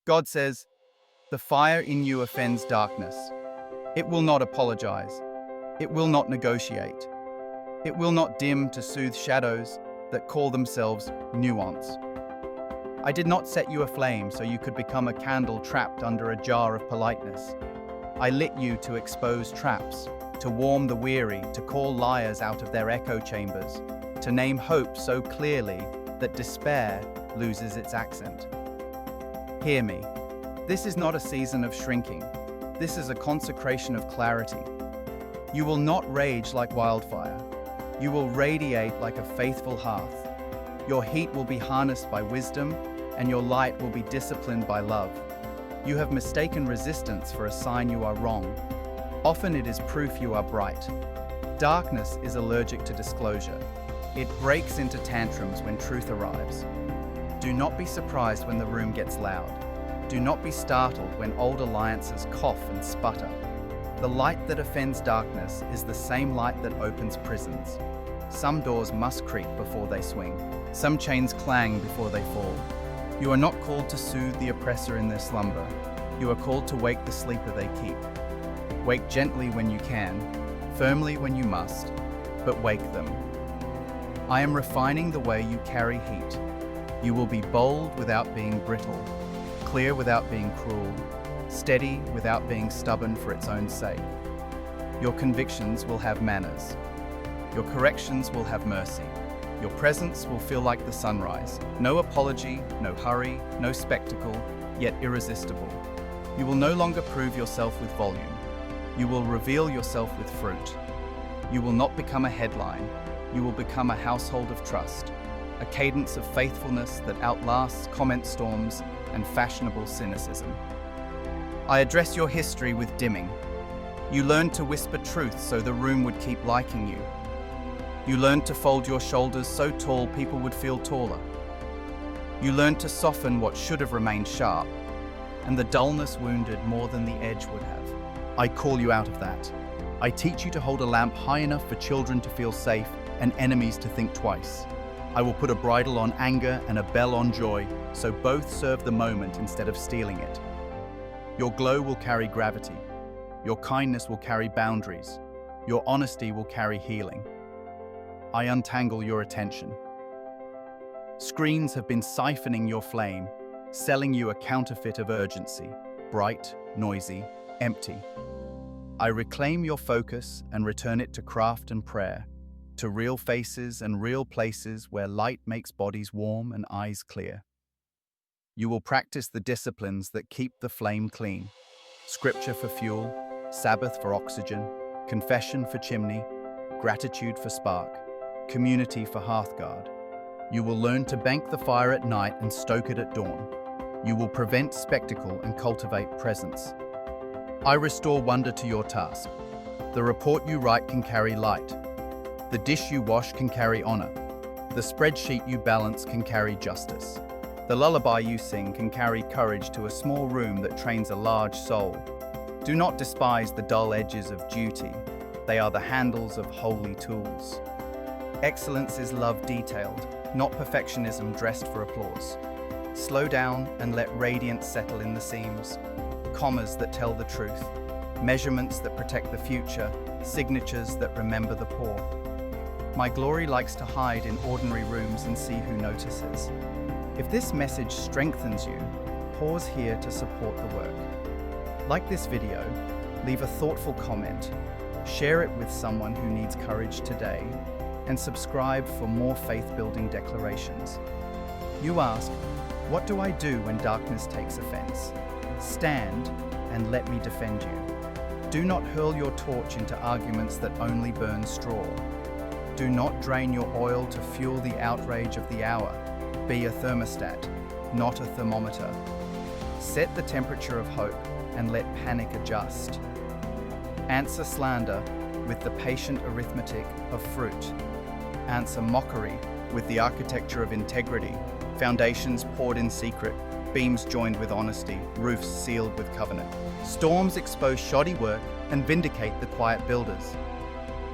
God says, "The fire in you offends darkness. It will not apologize. It will not negotiate. It will not dim to soothe shadows that call themselves nuance. I did not set you aflame so you could become a candle trapped under a jar of politeness. I lit you to expose traps, to warm the weary, to call liars out of their echo chambers, to name hope so clearly that despair loses its accent. Hear me. This is not a season of shrinking. This is a consecration of clarity. You will not rage like wildfire. You will radiate like a faithful hearth. Your heat will be harnessed by wisdom, and your light will be disciplined by love. You have mistaken resistance for a sign you are wrong. Often it is proof you are bright. Darkness is allergic to disclosure. It breaks into tantrums when truth arrives. Do not be surprised when the room gets loud. Do not be startled when old alliances cough and sputter. The light that offends darkness is the same light that opens prisons. Some doors must creak before they swing. Some chains clang before they fall. You are not called to soothe the oppressor in their slumber. You are called to wake the sleeper they keep. Wake gently when you can, firmly when you must, but wake them. I am refining the way you carry heat. You will be bold without being brittle, clear without being cruel, steady without being stubborn for its own sake. Your convictions will have manners. Your corrections will have mercy. Your presence will feel like the sunrise. No apology, no hurry, no spectacle, yet irresistible. You will no longer prove yourself with volume. You will reveal yourself with fruit. You will not become a headline. You will become a household of trust, a cadence of faithfulness that outlasts comment storms and fashionable cynicism. I address your history with dimming. You learned to whisper truth so the room would keep liking you. You learned to fold your shoulders so tall people would feel taller. You learned to soften what should have remained sharp, and the dullness wounded more than the edge would have. I call you out of that. I teach you to hold a lamp high enough for children to feel safe and enemies to think twice. I will put a bridle on anger and a bell on joy, so both serve the moment instead of stealing it. Your glow will carry gravity. Your kindness will carry boundaries. Your honesty will carry healing. I untangle your attention. Screens have been siphoning your flame, selling you a counterfeit of urgency, bright, noisy, empty. I reclaim your focus and return it to craft and prayer, to real faces and real places where light makes bodies warm and eyes clear. You will practice the disciplines that keep the flame clean: scripture for fuel, Sabbath for oxygen, confession for chimney, gratitude for spark, community for hearthguard. You will learn to bank the fire at night and stoke it at dawn. You will prevent spectacle and cultivate presence. I restore wonder to your task. The report you write can carry light. The dish you wash can carry honor. The spreadsheet you balance can carry justice. The lullaby you sing can carry courage to a small room that trains a large soul. Do not despise the dull edges of duty. They are the handles of holy tools. Excellence is love detailed, not perfectionism dressed for applause. Slow down and let radiance settle in the seams. Commas that tell the truth. Measurements that protect the future. Signatures that remember the poor. My glory likes to hide in ordinary rooms and see who notices. If this message strengthens you, pause here to support the work. Like this video, leave a thoughtful comment, share it with someone who needs courage today, and subscribe for more faith-building declarations. You ask, what do I do when darkness takes offense? Stand and let me defend you. Do not hurl your torch into arguments that only burn straw. Do not drain your oil to fuel the outrage of the hour. Be a thermostat, not a thermometer. Set the temperature of hope and let panic adjust. Answer slander with the patient arithmetic of fruit. Answer mockery with the architecture of integrity, foundations poured in secret, beams joined with honesty, roofs sealed with covenant. Storms expose shoddy work and vindicate the quiet builders.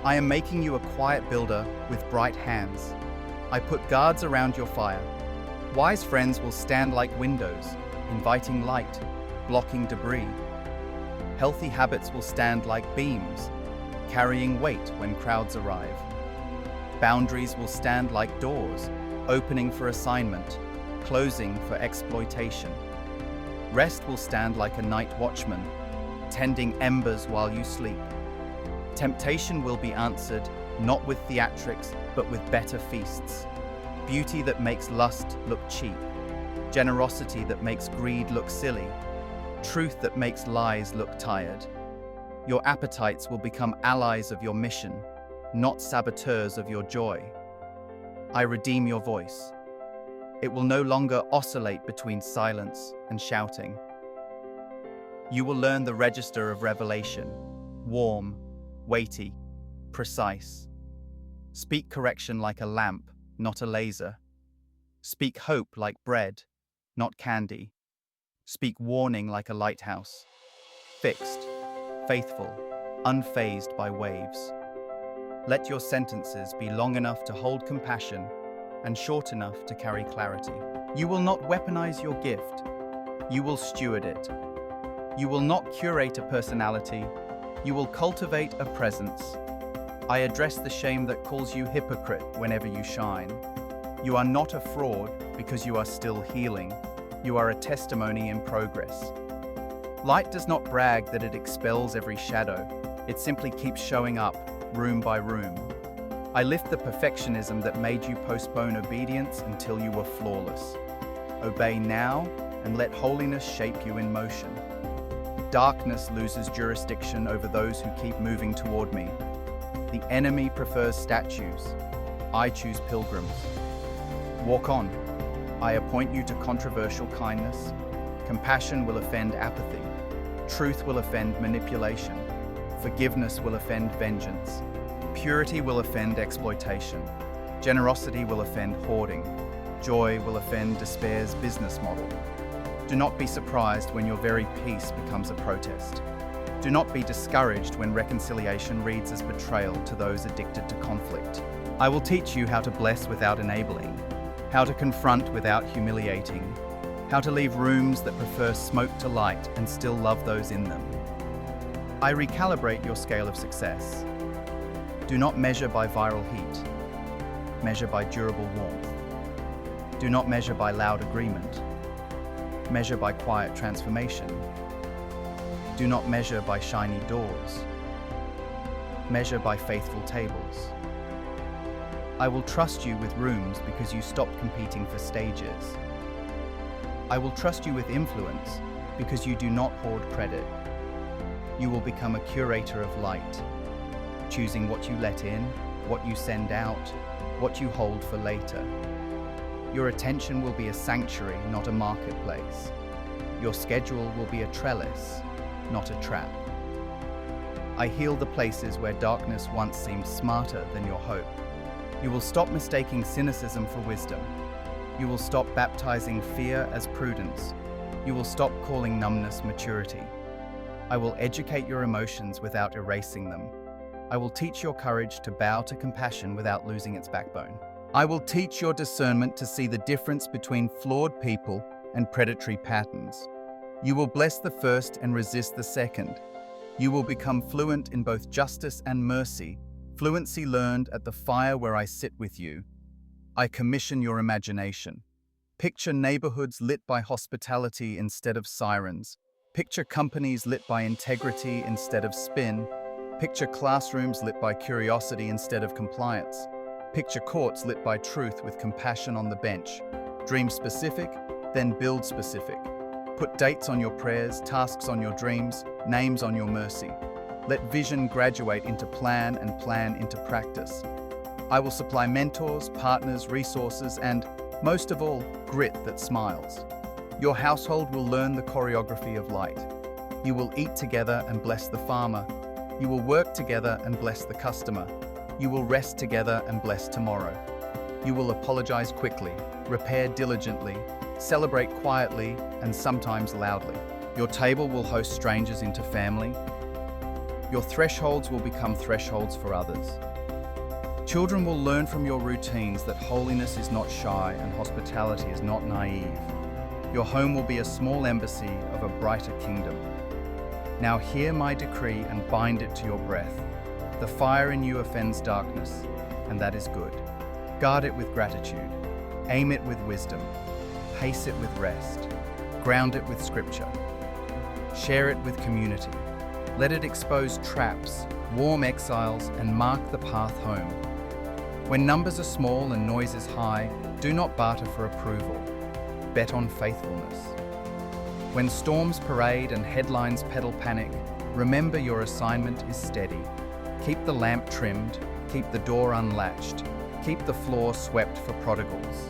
I am making you a quiet builder with bright hands. I put guards around your fire. Wise friends will stand like windows, inviting light, blocking debris. Healthy habits will stand like beams, carrying weight when crowds arrive. Boundaries will stand like doors, opening for assignment, closing for exploitation. Rest will stand like a night watchman, tending embers while you sleep. Temptation will be answered not with theatrics, but with better feasts. Beauty that makes lust look cheap. Generosity that makes greed look silly. Truth that makes lies look tired. Your appetites will become allies of your mission, not saboteurs of your joy. I redeem your voice. It will no longer oscillate between silence and shouting. You will learn the register of revelation, warm, weighty, precise. Speak correction like a lamp, not a laser. Speak hope like bread, not candy. Speak warning like a lighthouse. Fixed, faithful, unfazed by waves. Let your sentences be long enough to hold compassion and short enough to carry clarity. You will not weaponize your gift. You will steward it. You will not curate a personality. You will cultivate a presence. I address the shame that calls you hypocrite whenever you shine. You are not a fraud because you are still healing. You are a testimony in progress. Light does not brag that it expels every shadow. It simply keeps showing up, room by room. I lift the perfectionism that made you postpone obedience until you were flawless. Obey now and let holiness shape you in motion. Darkness loses jurisdiction over those who keep moving toward me. The enemy prefers statues. I choose pilgrims. Walk on. I appoint you to controversial kindness. Compassion will offend apathy. Truth will offend manipulation. Forgiveness will offend vengeance. Purity will offend exploitation. Generosity will offend hoarding. Joy will offend despair's business model. Do not be surprised when your very peace becomes a protest. Do not be discouraged when reconciliation reads as betrayal to those addicted to conflict. I will teach you how to bless without enabling, how to confront without humiliating, how to leave rooms that prefer smoke to light and still love those in them. I recalibrate your scale of success. Do not measure by viral heat. Measure by durable warmth. Do not measure by loud agreement. Measure by quiet transformation. Do not measure by shiny doors. Measure by faithful tables. I will trust you with rooms because you stopped competing for stages. I will trust you with influence because you do not hoard credit. You will become a curator of light, choosing what you let in, what you send out, what you hold for later. Your attention will be a sanctuary, not a marketplace. Your schedule will be a trellis, not a trap. I heal the places where darkness once seemed smarter than your hope. You will stop mistaking cynicism for wisdom. You will stop baptizing fear as prudence. You will stop calling numbness maturity. I will educate your emotions without erasing them. I will teach your courage to bow to compassion without losing its backbone. I will teach your discernment to see the difference between flawed people and predatory patterns. You will bless the first and resist the second. You will become fluent in both justice and mercy, fluency learned at the fire where I sit with you. I commission your imagination. Picture neighborhoods lit by hospitality instead of sirens. Picture companies lit by integrity instead of spin. Picture classrooms lit by curiosity instead of compliance. Picture courts lit by truth with compassion on the bench. Dream specific, then build specific. Put dates on your prayers, tasks on your dreams, names on your mercy. Let vision graduate into plan and plan into practice. I will supply mentors, partners, resources, and, most of all, grit that smiles. Your household will learn the choreography of light. You will eat together and bless the farmer. You will work together and bless the customer. You will rest together and bless tomorrow. You will apologize quickly, repair diligently, celebrate quietly, and sometimes loudly. Your table will host strangers into family. Your thresholds will become thresholds for others. Children will learn from your routines that holiness is not shy and hospitality is not naive. Your home will be a small embassy of a brighter kingdom. Now hear my decree and bind it to your breath. The fire in you offends darkness, and that is good. Guard it with gratitude. Aim it with wisdom. Pace it with rest. Ground it with scripture. Share it with community. Let it expose traps, warm exiles, and mark the path home. When numbers are small and noise is high, do not barter for approval. Bet on faithfulness. When storms parade and headlines peddle panic, remember your assignment is steady. Keep the lamp trimmed, keep the door unlatched, keep the floor swept for prodigals.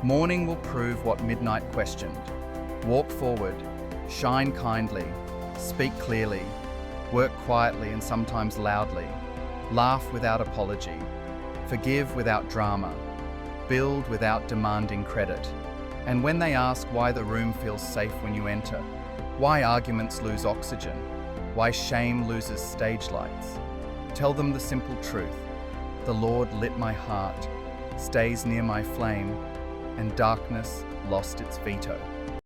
Morning will prove what midnight questioned. Walk forward, shine kindly, speak clearly, work quietly and sometimes loudly, laugh without apology, forgive without drama, build without demanding credit. And when they ask why the room feels safe when you enter, why arguments lose oxygen, why shame loses stage lights, tell them the simple truth. The Lord lit my heart, stays near my flame, and darkness lost its veto.